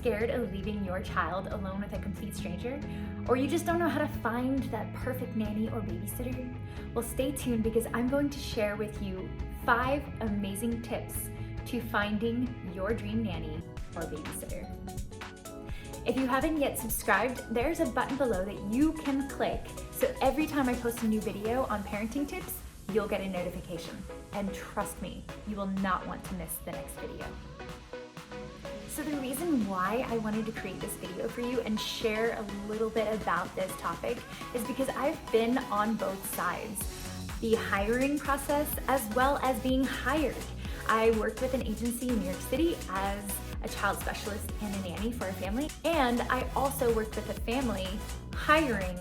scared of leaving your child alone with a complete stranger? Or you just don't know how to find that perfect nanny or babysitter? Well, stay tuned because I'm going to share with you 5 amazing tips to finding your dream nanny or babysitter. If you haven't yet subscribed, there's a button below that you can click, so every time I post a new video on parenting tips, you'll get a notification. And trust me, you will not want to miss the next video. So the reason why I wanted to create this video for you and share a little bit about this topic is because I've been on both sides, the hiring process as well as being hired. I worked with an agency in New York City as a child specialist and a nanny for a family, and I also worked with a family hiring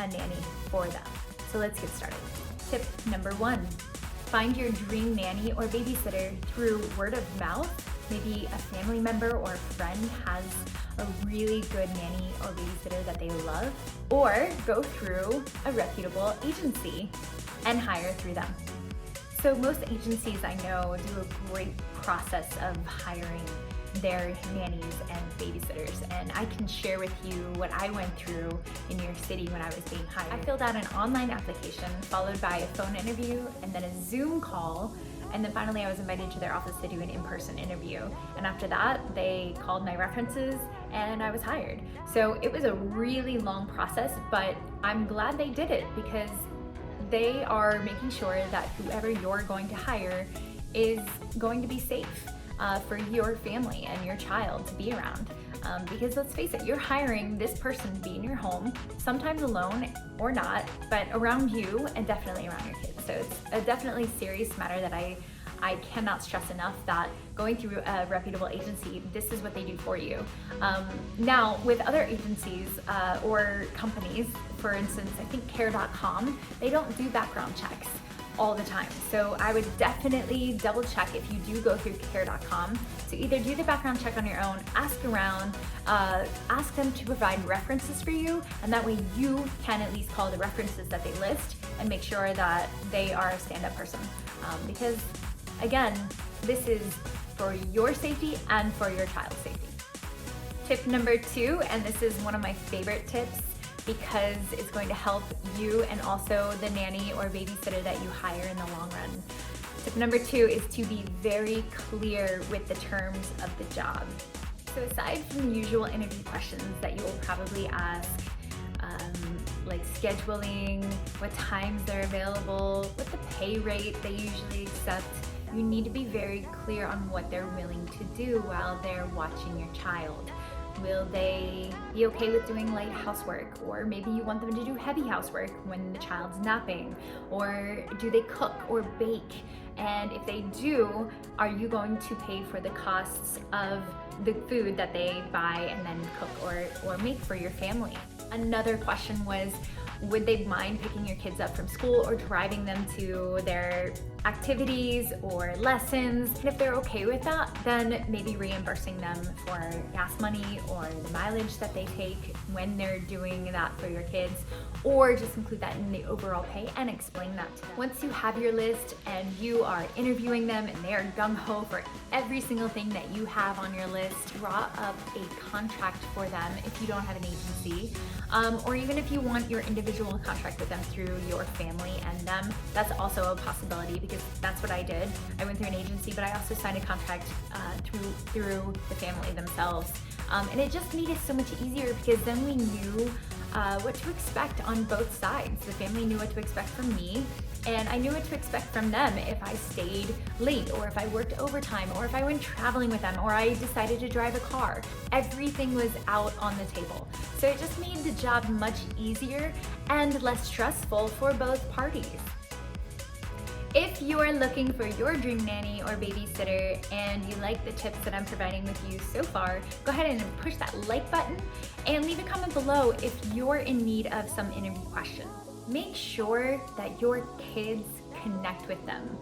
a nanny for them. So let's get started. Tip number 1, find your dream nanny or babysitter through word of mouth. Maybe a family member or a friend has a really good nanny or babysitter that they love, or go through a reputable agency and hire through them. So most agencies I know do a great process of hiring their nannies and babysitters, and I can share with you what I went through in New York City when I was being hired. I filled out an online application followed by a phone interview and then a Zoom call, and then finally I was invited to their office to do an in-person interview. And after that, they called my references and I was hired. So it was a really long process, but I'm glad they did it because they are making sure that whoever you're going to hire is going to be safe for your family and your child to be around. Because let's face it, you're hiring this person to be in your home, sometimes alone or not, but around you and definitely around your kids. So it's a definitely serious matter that I cannot stress enough that going through a reputable agency, this is what they do for you. Now, with other agencies or companies, for instance, I think care.com, they don't do background checks all the time. So I would definitely double check if you do go through care.com to either do the background check on your own, ask around, ask them to provide references for you, and that way you can at least call the references that they list and make sure that they are a stand-up person. Because again, this is for your safety and for your child's safety. Tip number 2, and this is one of my favorite tips because it's going to help you and also the nanny or babysitter that you hire in the long run. Tip number 2 is to be very clear with the terms of the job. So aside from usual interview questions that you will probably ask, like scheduling, what times they're available, what the pay rate they usually accept, you need to be very clear on what they're willing to do while they're watching your child. Will they be okay with doing light housework? Or maybe you want them to do heavy housework when the child's napping? Or do they cook or bake? And if they do, are you going to pay for the costs of the food that they buy and then cook or make for your family? Another question was, would they mind picking your kids up from school or driving them to their activities or lessons? And if they're okay with that, then maybe reimbursing them for gas money or the mileage that they take when they're doing that for your kids, or just include that in the overall pay and explain that to them. Once you have your list and you are interviewing them and they are gung-ho for every single thing that you have on your list, draw up a contract for them if you don't have an agency, or even if you want your individual contract with them through your family and them, that's also a possibility because that's what I did. I went through an agency, but I also signed a contract through the family themselves. And it just made it so much easier because then we knew what to expect on both sides. The family knew what to expect from me, and I knew what to expect from them if I stayed late, or if I worked overtime, or if I went traveling with them, or I decided to drive a car. Everything was out on the table. So it just made the job much easier and less stressful for both parties. If you are looking for your dream nanny or babysitter and you like the tips that I'm providing with you so far, go ahead and push that like button and leave a comment below if you're in need of some interview questions. Make sure that your kids connect with them.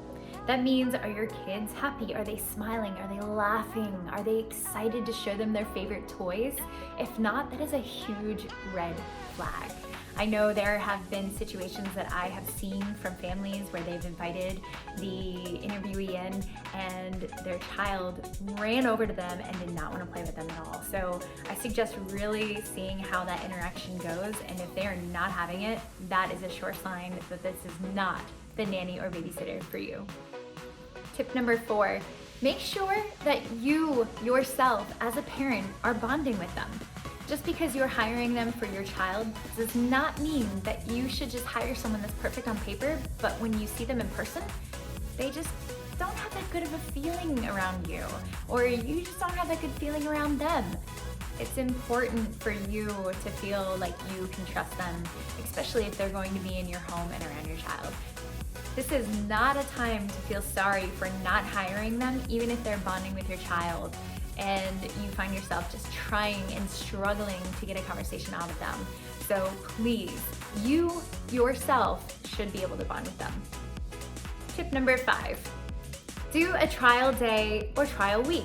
That means, are your kids happy? Are they smiling? Are they laughing? Are they excited to show them their favorite toys? If not, that is a huge red flag. I know there have been situations that I have seen from families where they've invited the interviewee in and their child ran over to them and did not want to play with them at all. So I suggest really seeing how that interaction goes, and if they are not having it, that is a sure sign that this is not the nanny or babysitter for you. Tip number 4, make sure that you yourself as a parent are bonding with them. Just because you're hiring them for your child does not mean that you should just hire someone that's perfect on paper, but when you see them in person, they just don't have that good of a feeling around you, or you just don't have that good feeling around them. It's important for you to feel like you can trust them, especially if they're going to be in your home and around your child. This is not a time to feel sorry for not hiring them, even if they're bonding with your child and you find yourself just trying and struggling to get a conversation out of them. So please, you yourself should be able to bond with them. Tip number 5, do a trial day or trial week.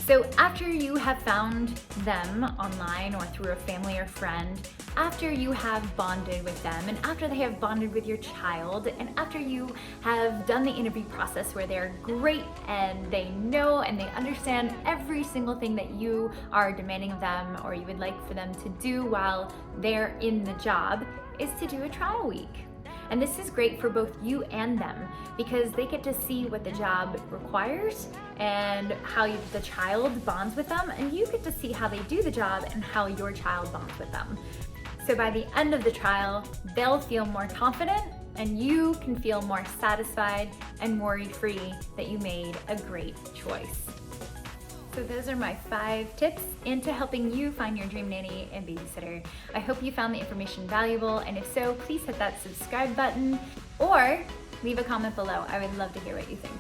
So after you have found them online or through a family or friend, after you have bonded with them, and after they have bonded with your child, and after you have done the interview process where they're great and they know and they understand every single thing that you are demanding of them or you would like for them to do while they're in the job, is to do a trial week. And this is great for both you and them because they get to see what the job requires and how the child bonds with them, and you get to see how they do the job and how your child bonds with them. So by the end of the trial, they'll feel more confident and you can feel more satisfied and worry-free that you made a great choice. So those are my 5 tips into helping you find your dream nanny and babysitter. I hope you found the information valuable, and if so, please hit that subscribe button or leave a comment below. I would love to hear what you think.